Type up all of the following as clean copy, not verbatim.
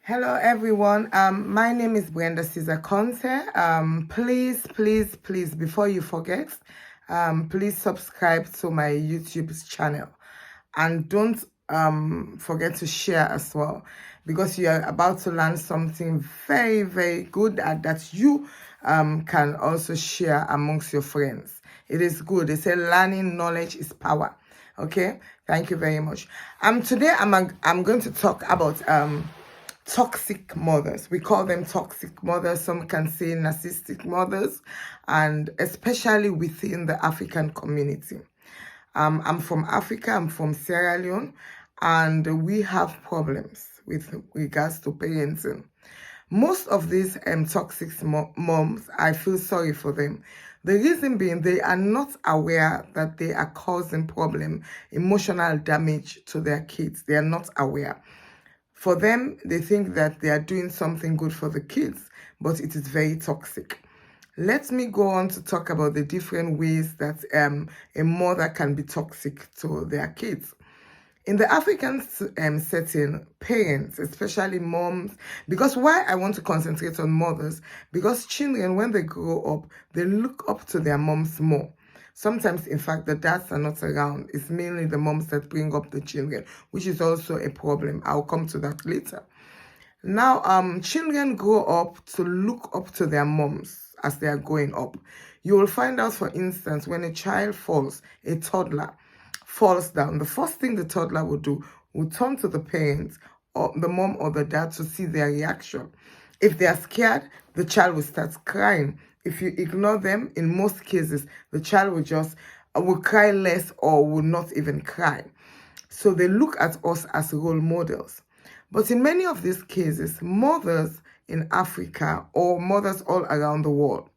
Hello everyone. My name is Brenda Caesar Conte. Please, before you forget, please subscribe to my YouTube channel, and don't forget to share as well, because you are about to learn something very good that you can also share amongst your friends. It is good. They say learning knowledge is power. Okay, thank you very much. Today I'm going to talk about toxic mothers. We call them toxic mothers. Some can say narcissistic mothers, and especially within the African community. I'm from Africa. I'm from Sierra Leone, and we have problems with regards to parenting. Most of these toxic moms, I feel sorry for them. The reason being, they are not aware that they are causing emotional damage to their kids. They are not aware. For them, they think that they are doing something good for the kids, but it is very toxic. Let me go on to talk about the different ways that a mother can be toxic to their kids. In the African setting, parents, especially moms, because why I want to concentrate on mothers, because children, when they grow up, they look up to their moms more. Sometimes, in fact, the dads are not around. It's mainly the moms that bring up the children, which is also a problem. I'll come to that later. Now, children grow up to look up to their moms as they are growing up. You will find out, for instance, when a child falls, a toddler falls down, the first thing the toddler will do will turn to the parents or the mom or the dad to see their reaction. If they are scared, the child will start crying. If you ignore them, in most cases, the child will cry less or will not even cry. So they look at us as role models. But in many of these cases, mothers in Africa or mothers all around the world,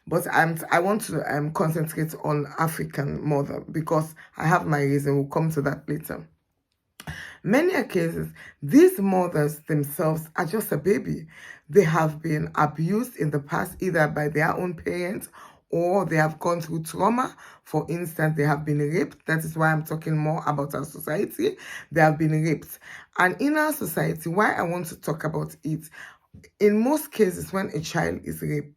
but I want to concentrate on African mother because I have my reason. We'll come to that later. Many cases, these mothers themselves are just a baby. They have been abused in the past, either by their own parents or they have gone through trauma. For instance, they have been raped. That is why I'm talking more about our society. They have been raped. And in our society, why I want to talk about it, in most cases, when a child is raped,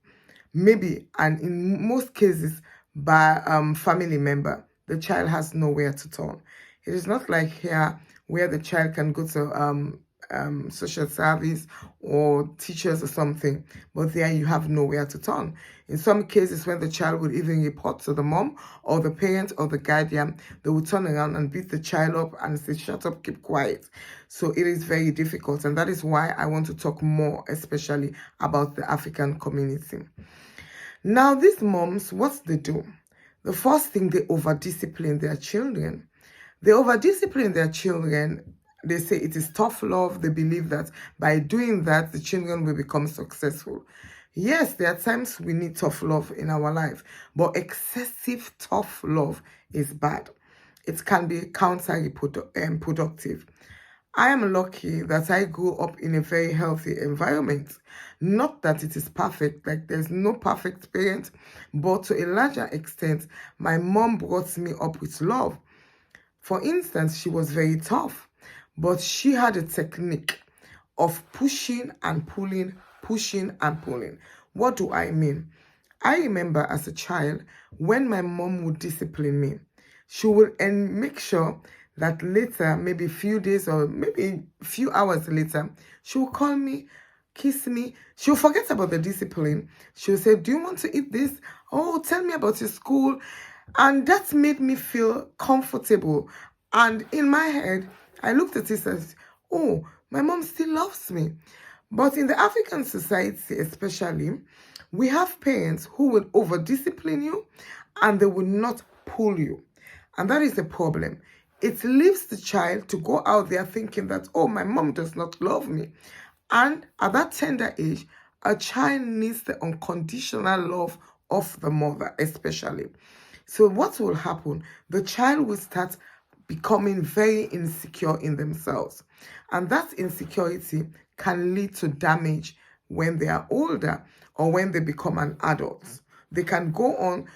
maybe, and in most cases by family member, the child has nowhere to turn. It is not like here where the child can go to social service or teachers or something, but there you have nowhere to turn. In some cases, when the child would even report to the mom or the parent or the guardian, they would turn around and beat the child up and say, shut up, keep quiet. So it is very difficult, and that is why I want to talk more, especially about the African community. Now, these moms, what they do? The first thing, they over-discipline their children. They over-discipline their children. They say it is tough love. They believe that by doing that, the children will become successful. Yes, there are times we need tough love in our life, but excessive tough love is bad. It can be counterproductive. I am lucky that I grew up in a very healthy environment. Not that it is perfect, like there's no perfect parent, but to a larger extent, my mom brought me up with love. For instance, she was very tough, but she had a technique of pushing and pulling, pushing and pulling. What do I mean? I remember as a child, when my mom would discipline me, she would make sure that later, maybe a few days or maybe a few hours later, she will call me, kiss me. She'll forget about the discipline. She'll say, do you want to eat this? Oh, tell me about your school. And that made me feel comfortable. And in my head, I looked at it as, oh, my mom still loves me. But in the African society especially, we have parents who will over-discipline you and they will not pull you. And that is the problem. It leaves the child to go out there thinking that, oh, my mom does not love me. And at that tender age, a child needs the unconditional love of the mother, especially. So what will happen? The child will start becoming very insecure in themselves. And that insecurity can lead to damage when they are older or when they become an adult. They can go on,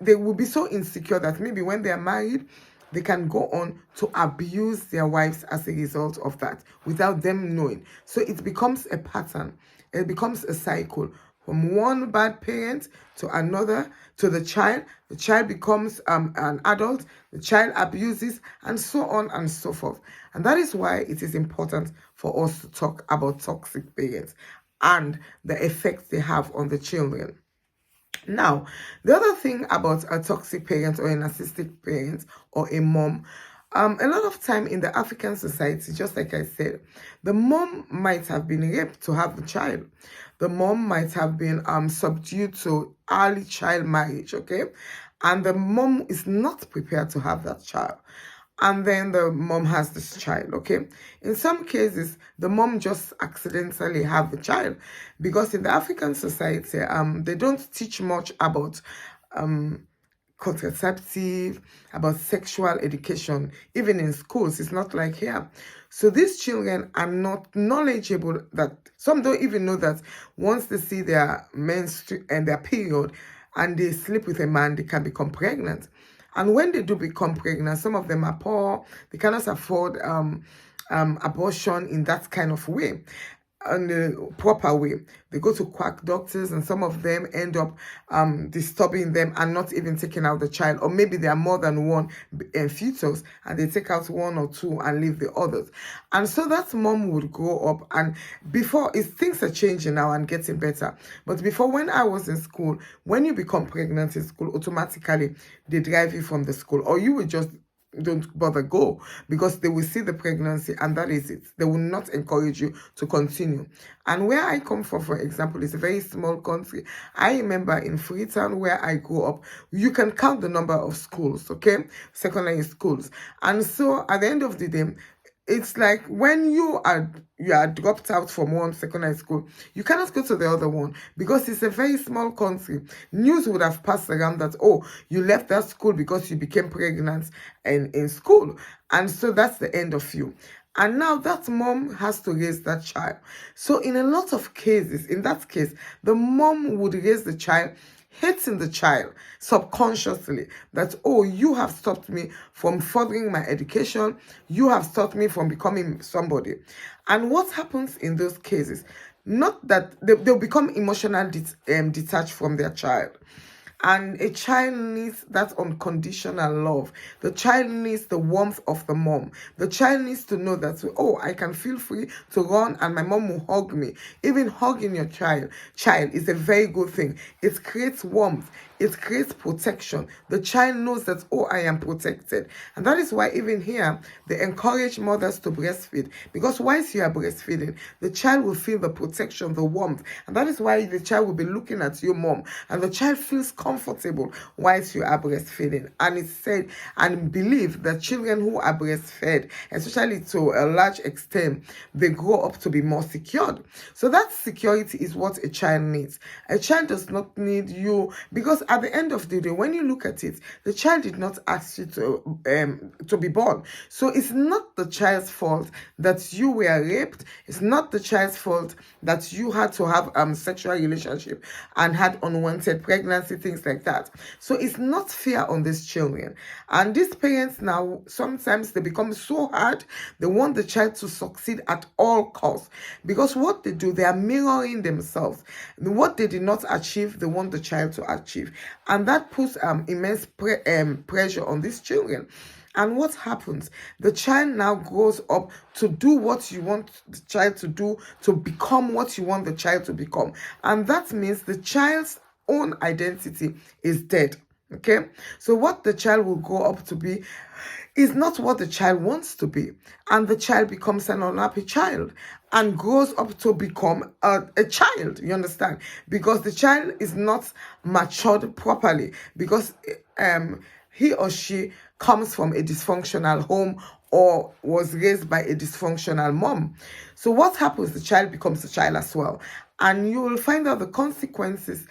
they will be so insecure that maybe when they are married, they can go on to abuse their wives as a result of that without them knowing. So it becomes a pattern, it becomes a cycle from one bad parent to another, to the child becomes an adult, the child abuses, and so on and so forth. And that is why it is important for us to talk about toxic parents and the effects they have on the children. Now, the other thing about a toxic parent or a narcissistic parent or a mom, a lot of time in the African society, just like I said, the mom might have been raped to have the child. The mom might have been subdued to early child marriage, okay? And the mom is not prepared to have that child, and then the mom has this child, okay? In some cases, the mom just accidentally have the child, because in the African society, they don't teach much about contraceptive, about sexual education, even in schools. It's not like here. So these children are not knowledgeable, that some don't even know that once they see their menstrual and their period and they sleep with a man, they can become pregnant. And when they do become pregnant, some of them are poor, they cannot afford abortion in that kind of way, in a proper way. They go to quack doctors, and some of them end up disturbing them and not even taking out the child. Or maybe there are more than one fetus, and they take out one or two and leave the others. And so that mom would grow up, and before, things are changing now and getting better. But before, when I was in school, when you become pregnant in school, automatically they drive you from the school, or you will just don't bother go, because they will see the pregnancy and that is it. They will not encourage you to continue. And where I come from, for example, is a very small country. I remember in Freetown, where I grew up, you can count the number of schools, okay, secondary schools. And so at the end of the day, it's like when you are dropped out from one secondary school, you cannot go to the other one, because it's a very small country. News would have passed around that, oh, you left that school because you became pregnant in school, and so that's the end of you. And now that mom has to raise that child. So in a lot of cases, in that case, the mom would raise the child, hating the child subconsciously, that, oh, you have stopped me from furthering my education, you have stopped me from becoming somebody. And what happens in those cases, not that they'll become emotionally detached from their child. And a child needs that unconditional love. The child needs the warmth of the mom. The child needs to know that, oh, I can feel free to run and my mom will hug me. Even hugging your child is a very good thing. It creates warmth. It creates protection. The child knows that, oh, I am protected. And that is why even here, they encourage mothers to breastfeed. Because once you are breastfeeding, the child will feel the protection, the warmth. And that is why the child will be looking at your mom. And the child feels comfortable whilst you are breastfeeding. And it's said and believed that children who are breastfed, especially to a large extent, they grow up to be more secured. So that security is what a child needs. A child does not need you, because at the end of the day, when you look at it, the child did not ask you to be born. So it's not the child's fault that you were raped. It's not the child's fault that you had to have sexual relationship and had unwanted pregnancy, things like that. So it's not fair on these children. And these parents now, sometimes they become so hard. They want the child to succeed at all costs, because what they do, they are mirroring themselves. What they did not achieve, they want the child to achieve. And that puts immense pressure on these children. And what happens? The child now grows up to do what you want the child to do, to become what you want the child to become. And that means the child's own identity is dead. Okay? So what the child will grow up to be is not what the child wants to be. And the child becomes an unhappy child and grows up to become a child, you understand? Because the child is not matured properly, because he or she comes from a dysfunctional home or was raised by a dysfunctional mom. So what happens? The child becomes a child as well. And you will find out the consequences.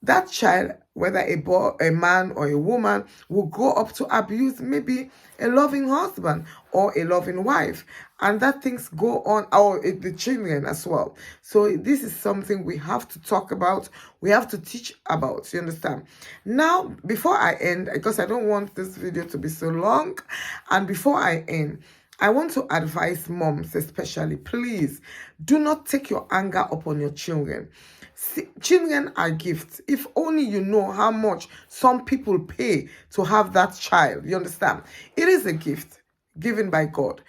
That child whether a boy, a man or a woman, will grow up to abuse maybe a loving husband or a loving wife, and that things go on, or the children as well. So this is something we have to talk about, we have to teach about, you understand? Now, before I end, because I don't want this video to be so long, and before I end, I want to advise moms especially, please do not take your anger upon your children. See, children are gifts. If only you know how much some people pay to have that child, you understand? It is a gift given by God.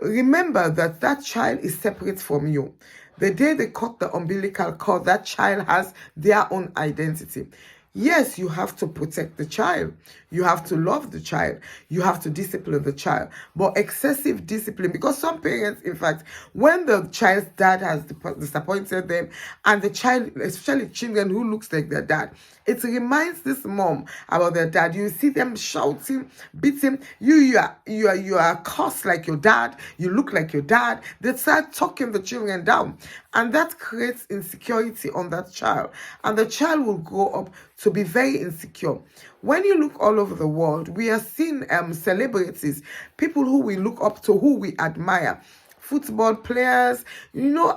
Remember that that child is separate from you. The day they cut the umbilical cord, that child has their own identity. Yes, you have to protect the child. You have to love the child. You have to discipline the child. But excessive discipline, because some parents, in fact, when the child's dad has disappointed them, and the child, especially children who looks like their dad, it reminds this mom about their dad. You see them shouting, beating, you are cursed like your dad, you look like your dad. They start talking the children down, and that creates insecurity on that child, and the child will grow up to be very insecure. When you look all over the world, we are seeing celebrities, people who we look up to, who we admire, football players,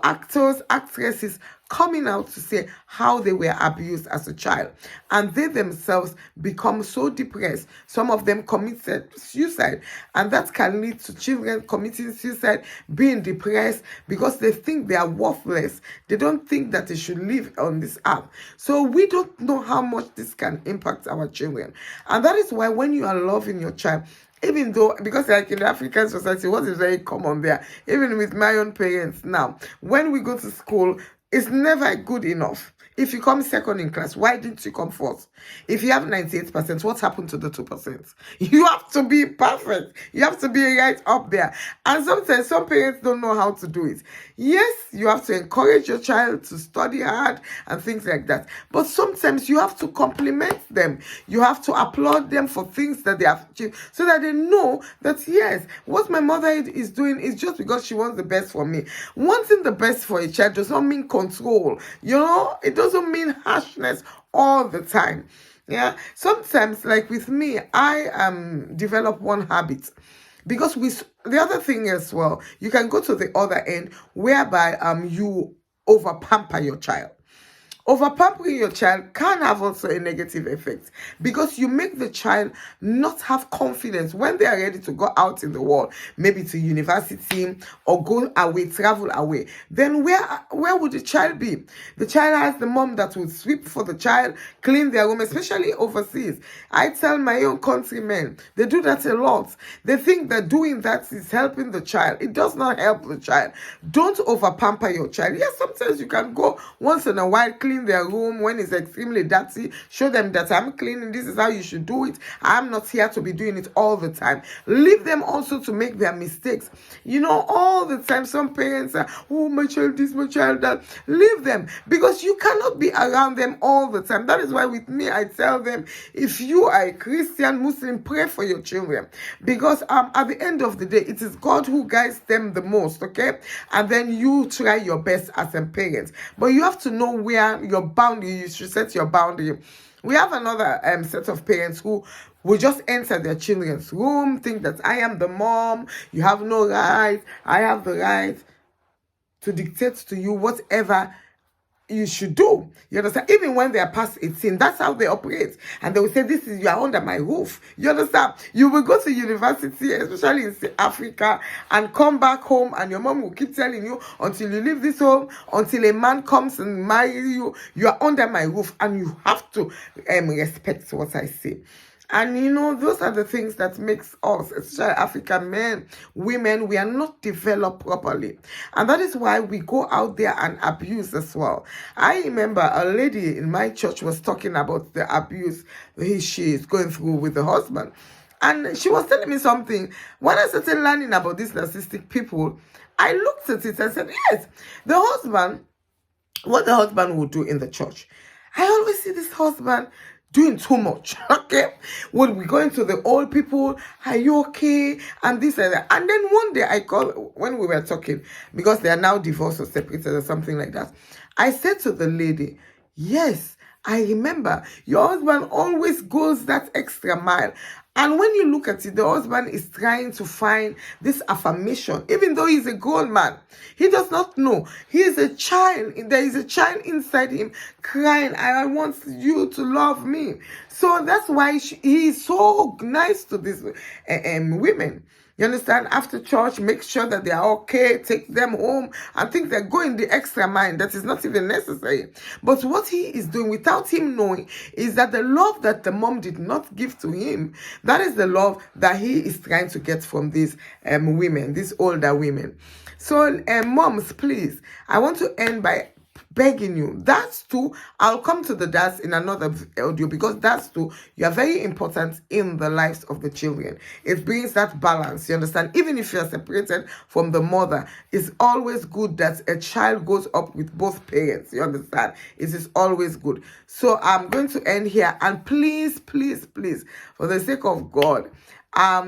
actors, actresses, coming out to say how they were abused as a child, and they themselves become so depressed. Some of them committed suicide, and that can lead to children committing suicide, being depressed because they think they are worthless. They don't think that they should live on this earth. So we don't know how much this can impact our children, and that is why when you are loving your child, even though, because like in the African society, what is very common there, even with my own parents now, when we go to school, it's never good enough. If you come second in class, why didn't you come fourth? If you have 98%, what happened to the 2%? You have to be perfect. You have to be right up there. And sometimes some parents don't know how to do it. Yes, you have to encourage your child to study hard and things like that. But sometimes you have to compliment them. You have to applaud them for things that they have achieved, so that they know that, yes, what my mother is doing is just because she wants the best for me. Wanting the best for a child does not mean control. It doesn't mean harshness all the time. Yeah, sometimes, like with me, I develop one habit, because the other thing as well, you can go to the other end, whereby you over pamper your child. Over pampering your child can have also a negative effect, because you make the child not have confidence when they are ready to go out in the world, maybe to university or go away, travel away. Then where would the child be? The child has the mom that will sweep for the child, clean their room, especially overseas. I tell my own countrymen, they do that a lot. They think that doing that is helping the child. It does not help the child. Don't over pamper your child. Yes, sometimes you can go once in a while, clean their room when it's extremely dirty, show them that I'm cleaning, this is how you should do it. I'm not here to be doing it all the time. Leave them also to make their mistakes. All the time some parents are, oh, my child this, my child that. Leave them, because you cannot be around them all the time. That is why with me, I tell them, if you are a Christian, Muslim, pray for your children, because at the end of the day, it is God who guides them the most, okay? And then you try your best as a parent, but you have to know where your boundary, you should set your boundary. We have another set of parents who will just enter their children's room, think that I am the mom, you have no right, I have the right to dictate to you whatever you should do. You understand? Even when they are past 18, that's how they operate. And they will say, you are under my roof. You understand? You will go to university, especially in Africa, and come back home, and your mom will keep telling you, until you leave this home, until a man comes and marries you, you are under my roof, and you have to respect what I say. And those are the things that makes us, especially African men, women, we are not developed properly. And that is why we go out there and abuse as well. I remember a lady in my church was talking about the abuse she is going through with the husband. And she was telling me something. When I started learning about these narcissistic people, I looked at it and said, yes, what the husband will do in the church. I always see this husband doing too much, okay? When we go into the old people, are you okay? And this and that. And then one day I called, when we were talking, because they are now divorced or separated or something like that, I said to the lady, yes, I remember your husband always goes that extra mile. And when you look at it, the husband is trying to find this affirmation, even though he's a grown man. He does not know. He is a child. There is a child inside him crying, I want you to love me. So that's why he is so nice to these women. You understand? After church, make sure that they are okay, take them home, and think they're going the extra mile. That is not even necessary. But what he is doing without him knowing is that the love that the mom did not give to him, that is the love that he is trying to get from these women, these older women. So, moms, please, I want to end by begging you. That's too, I'll come to the dads in another audio, because that's too, you are very important in the lives of the children. It brings that balance, you understand? Even if you're separated from the mother, it's always good that a child goes up with both parents, you understand? It is always good. So I'm going to end here, and please, please, please, for the sake of God,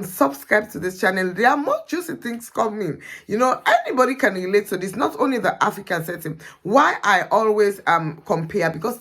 subscribe to this channel. There are more juicy things coming. You know, anybody can relate to this, not only the African setting. Why I always compare, because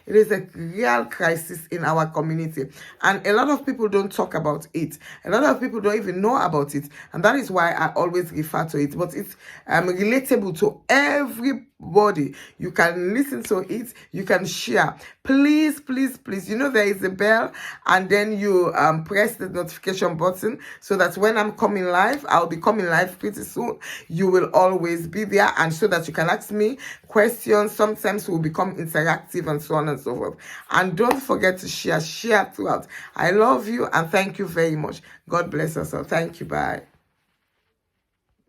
it is a real crisis in our community, and a lot of people don't talk about it. A lot of people don't even know about it, and that is why I always refer to it. But it's relatable to everybody. You can listen to it, you can share. Please, please, please, you know, there is a bell, and then you press the notification button, so that when I'm coming live, I'll be coming live pretty soon, you will always be there, and so that you can ask me questions. Sometimes we'll become interactive, and so on and so forth. And don't forget to share throughout. I love you, and thank you very much. God bless us all. Thank you. Bye.